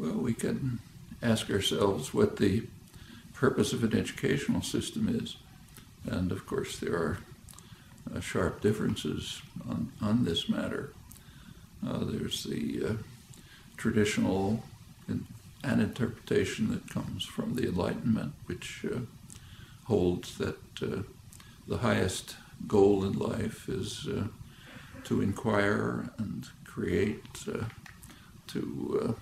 Well, we can ask ourselves what the purpose of an educational system is. And of course, there are sharp differences on this matter. There's the traditional an interpretation that comes from the Enlightenment, which holds that the highest goal in life is to inquire and create, to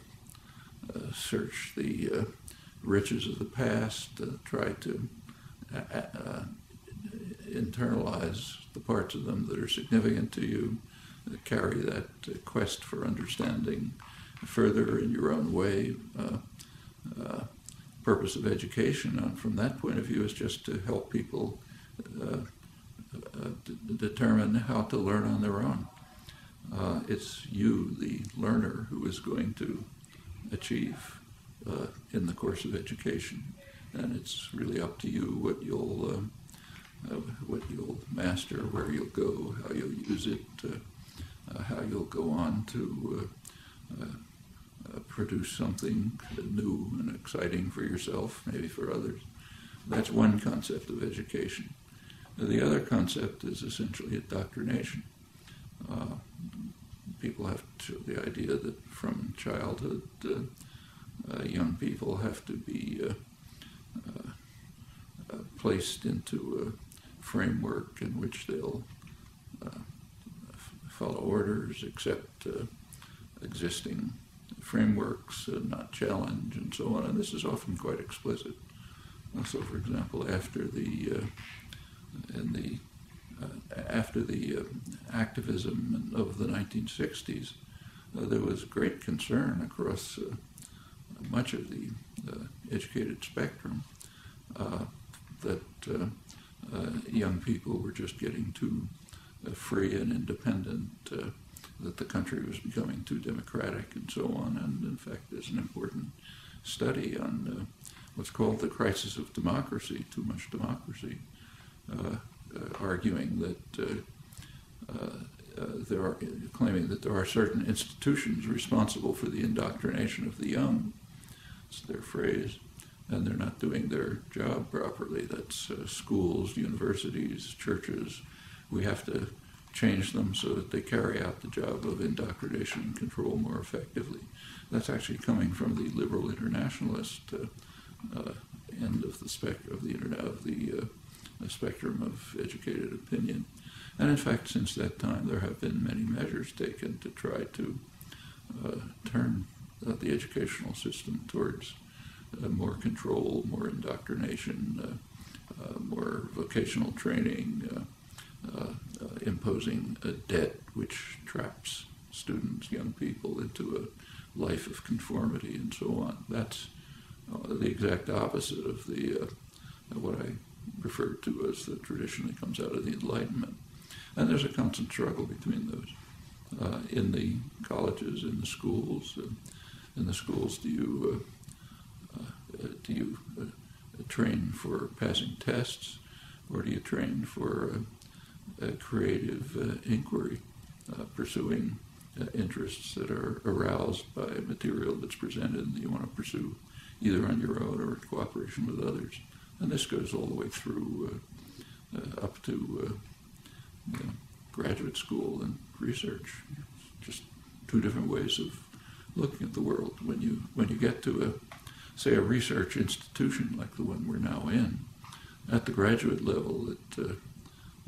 search the riches of the past, try to internalize the parts of them that are significant to you, carry that quest for understanding further in your own way. Purpose of education, from that point of view, is just to help people determine how to learn on their own. It's you, the learner, who is going to achieve in the course of education, and it's really up to you what you'll master, where you'll go, how you'll use it, how you'll go on to produce something new and exciting for yourself, maybe for others. That's one concept of education. The other concept is essentially indoctrination. People have the idea that from childhood, young people have to be placed into a framework in which they'll follow orders, accept existing frameworks, not challenge, and so on. And this is often quite explicit. So, for example, after the activism of the 1960s, there was great concern across much of the educated spectrum that young people were just getting too free and independent, that the country was becoming too democratic, and so on. And in fact, there's an important study on what's called the crisis of democracy, too much democracy, arguing that claiming that there are certain institutions responsible for the indoctrination of the young. It's their phrase, and they're not doing their job properly. That's schools, universities, churches. We have to change them so that they carry out the job of indoctrination and control more effectively. That's actually coming from the liberal internationalist end of the spectrum of educated opinion. And in fact, since that time, there have been many measures taken to try to turn the educational system towards more control, more indoctrination, more vocational training, imposing a debt which traps students, young people, into a life of conformity and so on. That's the exact opposite of the what I refer to as the traditionally comes out of the Enlightenment. And there's a constant struggle between those. In the colleges, in the schools, do you train for passing tests, or do you train for creative inquiry, pursuing interests that are aroused by material that's presented and that you want to pursue either on your own or in cooperation with others? And this goes all the way through up to graduate school and research. Just two different ways of looking at the world. When you get to say a research institution like the one we're now in, at the graduate level,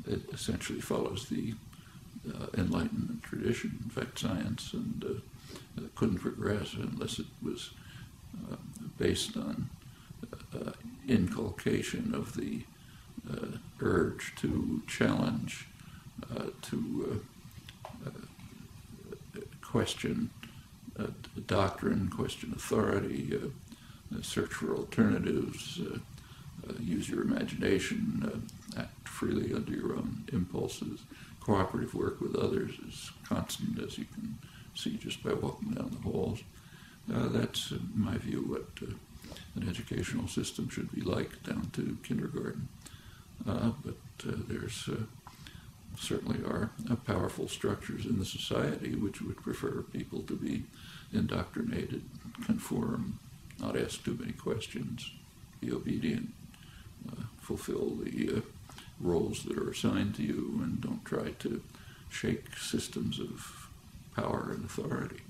it essentially follows the Enlightenment tradition. In fact, science couldn't progress unless it was based on inculcation of the urge to challenge, to question doctrine, question authority, search for alternatives, use your imagination, act freely under your own impulses. Cooperative work with others is constant, as you can see just by walking down the halls. That's, in my view, what an educational system should be like down to kindergarten. But there's certainly are powerful structures in the society which would prefer people to be indoctrinated, conform, not ask too many questions, be obedient, fulfill the roles that are assigned to you, and don't try to shake systems of power and authority.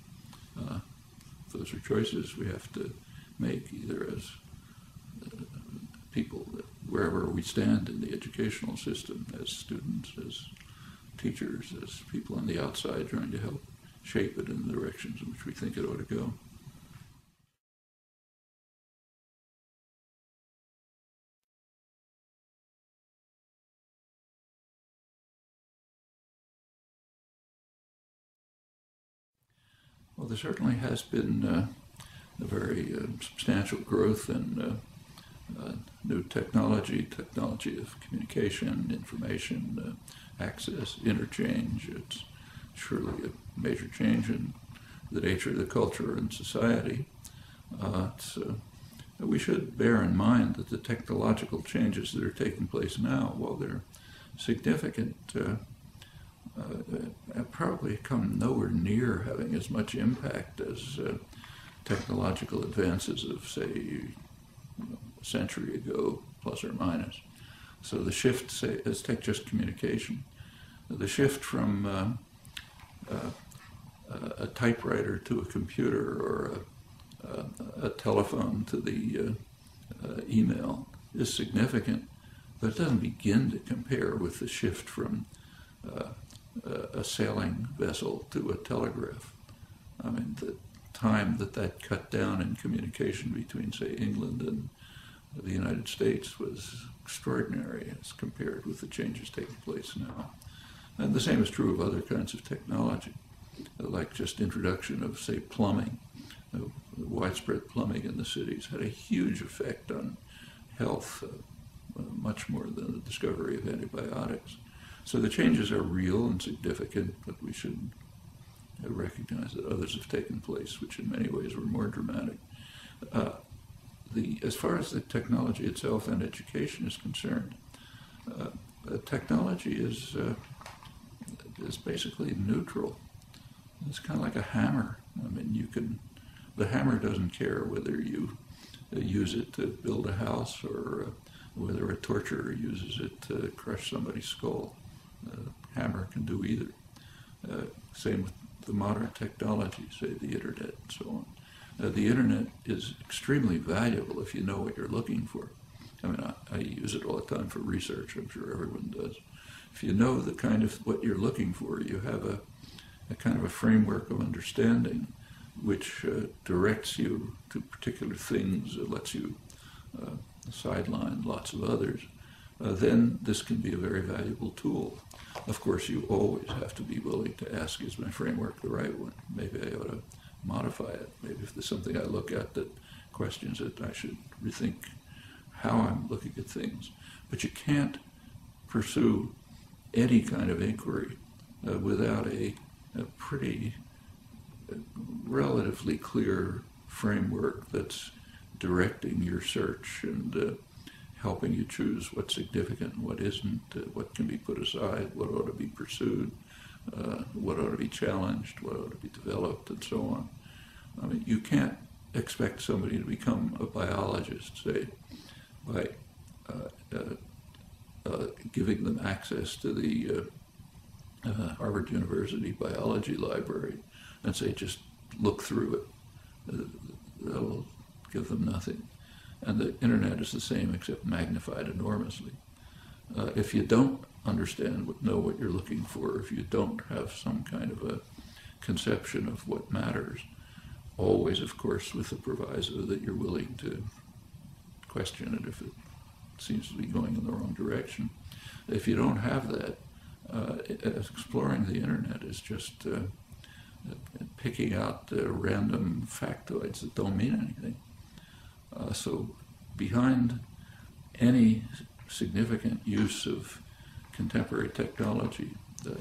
Those are choices we have to make, either as people, wherever we stand in the educational system, as students, as teachers, as people on the outside trying to help shape it in the directions in which we think it ought to go. Well, there certainly has been a very substantial growth in new technology of communication, information, access, interchange. It's surely a major change in the nature of the culture and society. We should bear in mind that the technological changes that are taking place now, while they're significant, probably come nowhere near having as much impact as technological advances of, say, a century ago, plus or minus. So the shift, say, let's take just communication. The shift from a typewriter to a computer, or a telephone to the email is significant, but it doesn't begin to compare with the shift from a sailing vessel to a telegraph. I mean, the time that cut down in communication between, say, England and the United States was extraordinary as compared with the changes taking place now. And the same is true of other kinds of technology, like just introduction of, say, plumbing. Widespread plumbing in the cities had a huge effect on health, much more than the discovery of antibiotics. So the changes are real and significant, but we should recognize that others have taken place, which in many ways were more dramatic. As far as the technology itself and education is concerned, technology is basically neutral. It's kind of like a hammer. I mean, the hammer doesn't care whether you use it to build a house or whether a torturer uses it to crush somebody's skull. Hammer can do either. Same with the modern technology, say the internet and so on. The internet is extremely valuable if you know what you're looking for. I mean, I use it all the time for research. I'm sure everyone does. If you know the kind of what you're looking for, you have a kind of a framework of understanding which directs you to particular things, lets you sideline lots of others, then this can be a very valuable tool. Of course, you always have to be willing to ask, is my framework the right one? Maybe I ought to modify it. Maybe if there's something I look at that questions it, I should rethink how I'm looking at things. But you can't pursue any kind of inquiry without a pretty relatively clear framework that's directing your search and helping you choose what's significant and what isn't, what can be put aside, what ought to be pursued, what ought to be challenged, what ought to be developed, and so on. I mean, you can't expect somebody to become a biologist, say, by giving them access to the Harvard University biology library and say, just look through it. That'll give them nothing. And the internet is the same, except magnified enormously. If you don't understand, know what you're looking for, if you don't have some kind of a conception of what matters, always, of course, with the proviso that you're willing to question it if it seems to be going in the wrong direction. If you don't have that, exploring the internet is just picking out random factoids that don't mean anything. So behind any significant use of contemporary technology, the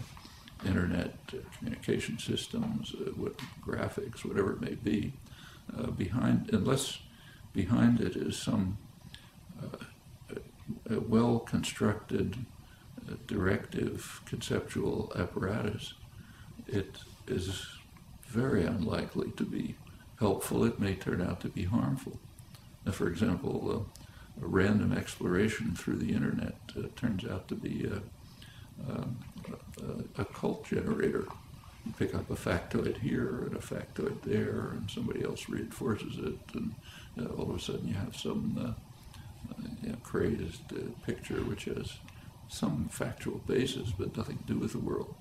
internet, communication systems, graphics, whatever it may be, unless behind it is some well-constructed directive conceptual apparatus, it is very unlikely to be helpful. It may turn out to be harmful. Now, for example, a random exploration through the internet turns out to be a cult generator. You pick up a factoid here and a factoid there, and somebody else reinforces it, and all of a sudden you have some created picture which has some factual basis but nothing to do with the world.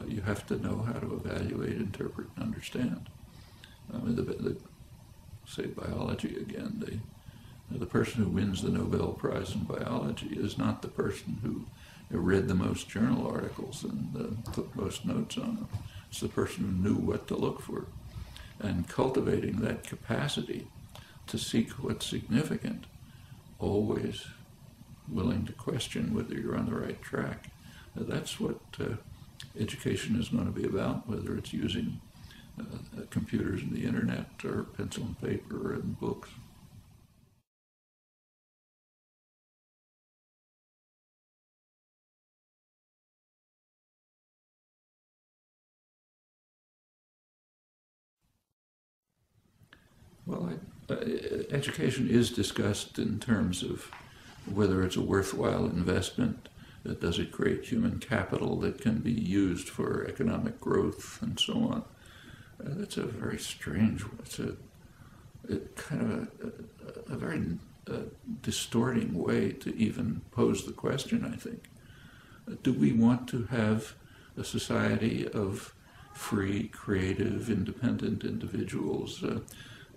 You have to know how to evaluate, interpret, and understand. Say biology again, the person who wins the Nobel Prize in biology is not the person who read the most journal articles and took most notes on them. It's the person who knew what to look for. And cultivating that capacity to seek what's significant, always willing to question whether you're on the right track. That's what education is going to be about, whether it's using computers and the internet or pencil and paper and books. Well, education is discussed in terms of whether it's a worthwhile investment. Does it create human capital that can be used for economic growth and so on? That's a very strange, it's a kind of a very distorting way to even pose the question, I think. Do we want to have a society of free, creative, independent individuals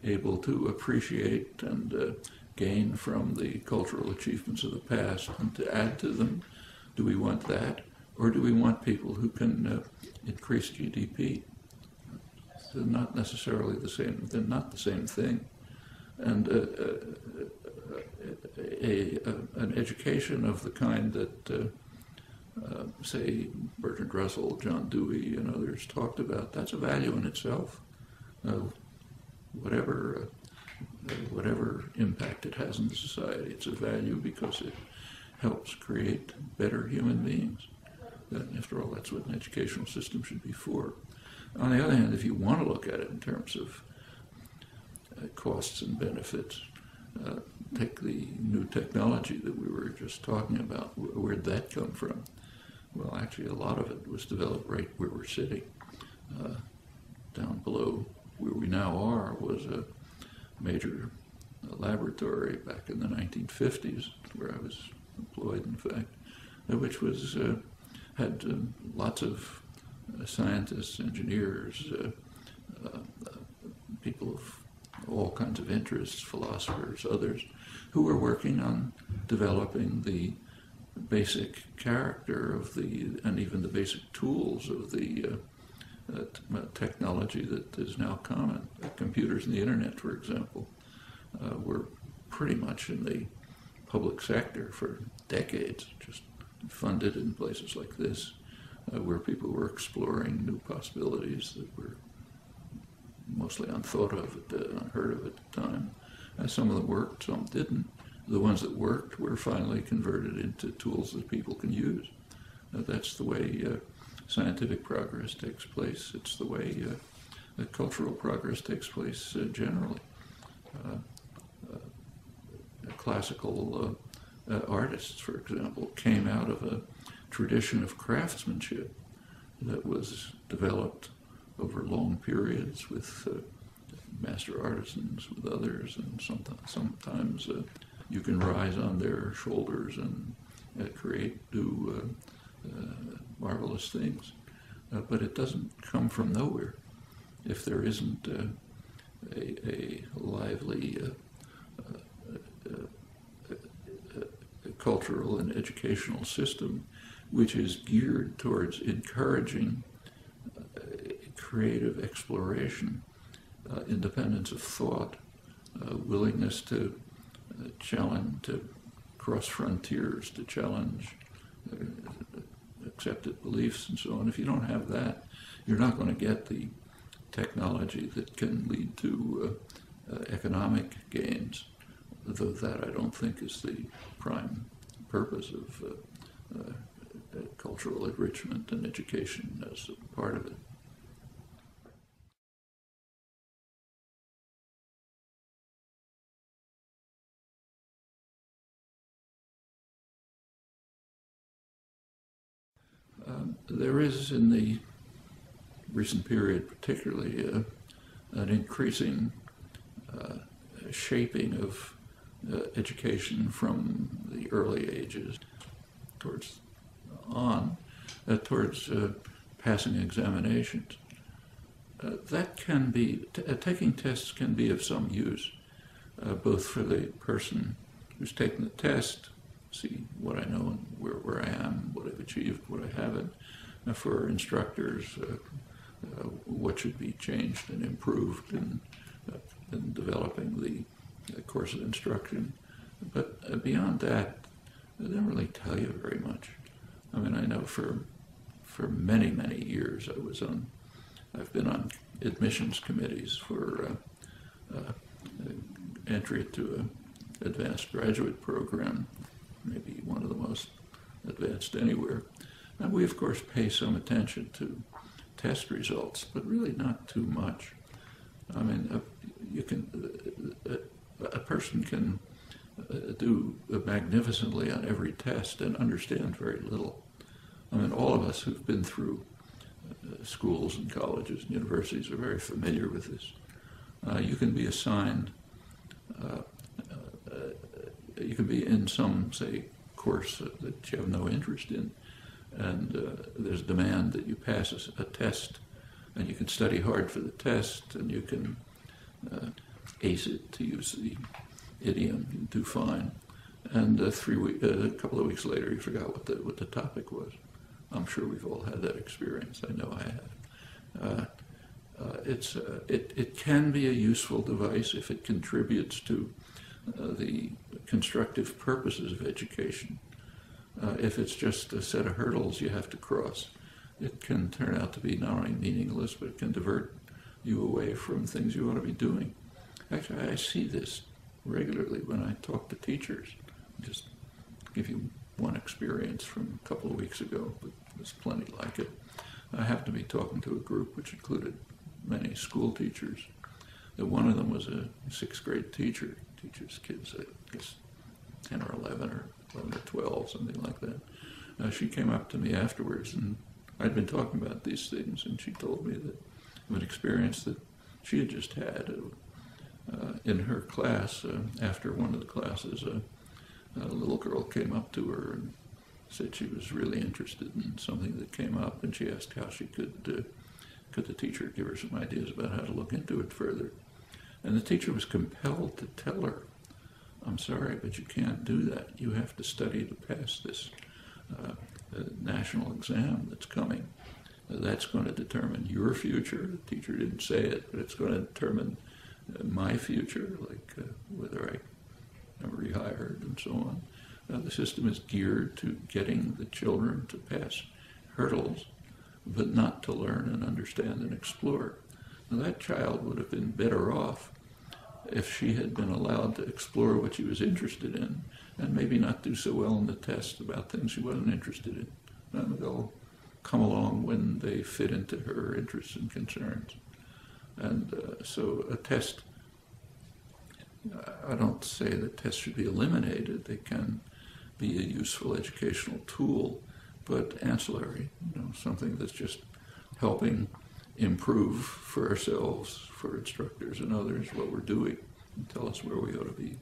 able to appreciate and gain from the cultural achievements of the past and to add to them? Do we want that? Or do we want people who can increase GDP? They're not necessarily the same, they're not the same thing. And an education of the kind that, say, Bertrand Russell, John Dewey, and others talked about, that's a value in itself. Whatever impact it has in the society, it's a value because it helps create better human beings. After all, that's what an educational system should be for. On the other hand, if you want to look at it in terms of costs and benefits, take the new technology that we were just talking about. Where'd that come from? Well, actually, a lot of it was developed right where we're sitting. Down below where we now are was a major laboratory back in the 1950s, where I was employed, in fact, which was had lots of scientists, engineers, people of all kinds of interests, philosophers, others, who were working on developing the basic character of and even the basic tools of the technology that is now common. Computers and the internet, for example, were pretty much in the public sector for decades, just funded in places like this, where people were exploring new possibilities that were mostly unthought of, unheard of at the time. Some of them worked, some didn't. The ones that worked were finally converted into tools that people can use. That's the way scientific progress takes place. It's the way cultural progress takes place generally. Classical artists, for example, came out of a tradition of craftsmanship that was developed over long periods with master artisans, with others, and sometimes you can rise on their shoulders and create new marvelous things. But it doesn't come from nowhere if there isn't a lively cultural and educational system which is geared towards encouraging creative exploration, independence of thought, willingness to challenge, to cross frontiers, to challenge accepted beliefs and so on. If you don't have that, you're not going to get the technology that can lead to economic gains, though that I don't think is the prime purpose of cultural enrichment and education as a part of it. There is, in the recent period particularly, an increasing shaping of education from the early ages towards passing examinations. That can be, taking tests can be of some use, both for the person who's taking the test, see what I know and where I am, what I've achieved, what I haven't, for instructors, what should be changed and improved in developing the course of instruction. But beyond that, they don't really tell you very much. I mean, I know for many, many years I've been on admissions committees for entry to an advanced graduate program, maybe one of the most advanced anywhere. And we, of course, pay some attention to test results, but really not too much. I mean, a person can do magnificently on every test and understand very little. I mean, all of us who've been through schools and colleges and universities are very familiar with this. You can be assigned, you can be in some, say, course that you have no interest in, and there's demand that you pass a test, and you can study hard for the test, and you can ace it, to use the idiom, you do fine. And a couple of weeks later, you forgot what the topic was. I'm sure we've all had that experience. I know I have. It can be a useful device if it contributes to the constructive purposes of education. If it's just a set of hurdles you have to cross, it can turn out to be not only meaningless, but it can divert you away from things you ought to be doing. Actually, I see this regularly when I talk to teachers. Just give you one experience from a couple of weeks ago, but there's plenty like it. I happened to be talking to a group which included many school teachers. One of them was a sixth grade teacher, teaches kids, I guess, 10 or 11 or 11 or 12, something like that. She came up to me afterwards, and I'd been talking about these things, and she told me that of an experience that she had just had in her class. After one of the classes, a little girl came up to her and said she was really interested in something that came up, and she asked how she could the teacher give her some ideas about how to look into it further. And the teacher was compelled to tell her, I'm sorry, but you can't do that. You have to study to pass this national exam that's coming. That's going to determine your future. The teacher didn't say it, but it's going to determine my future, like whether I'm rehired and so on. The system is geared to getting the children to pass hurdles, but not to learn and understand and explore. Now, that child would have been better off if she had been allowed to explore what she was interested in, and maybe not do so well in the test about things she wasn't interested in. And they'll come along when they fit into her interests and concerns. And so a test, I don't say that tests should be eliminated. They can be a useful educational tool, but ancillary, something that's just helping improve for ourselves, for instructors and others, what we're doing, and tell us where we ought to be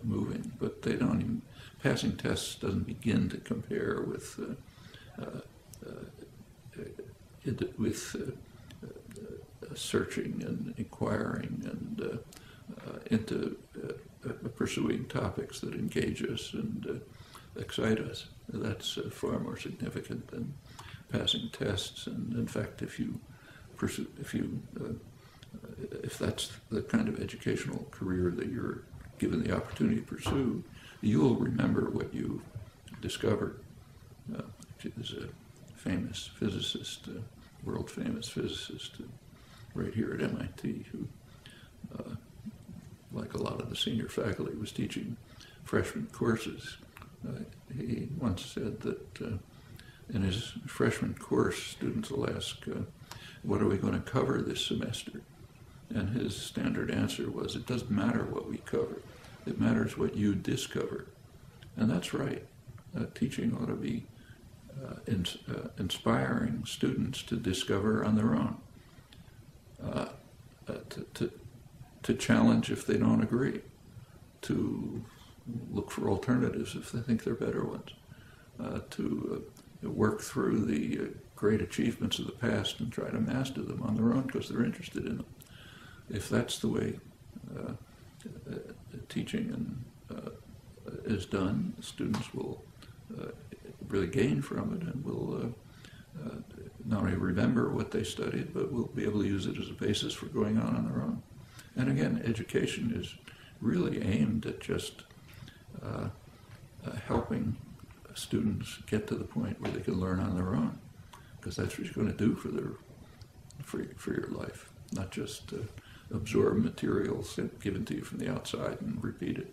moving. But they don't even, passing tests doesn't begin to compare with searching and inquiring and into pursuing topics that engage us and excite us. That's far more significant than passing tests. And in fact, if that's the kind of educational career that you're given the opportunity to pursue, you'll remember what you discovered. There's a famous physicist, world-famous physicist, right here at MIT, who, like a lot of the senior faculty, was teaching freshman courses. He once said that in his freshman course, students will ask, what are we going to cover this semester? And his standard answer was, it doesn't matter what we cover. It matters what you discover. And that's right. Teaching ought to be inspiring students to discover on their own, to challenge if they don't agree, to look for alternatives if they think they're better ones, to work through the great achievements of the past and try to master them on their own because they're interested in them. If that's the way teaching is done, students will really gain from it and will not only remember what they studied, but will be able to use it as a basis for going on their own. And again, education is really aimed at just helping students get to the point where they can learn on their own, because that's what you're going to do for your life, not just absorb materials given to you from the outside and repeat it.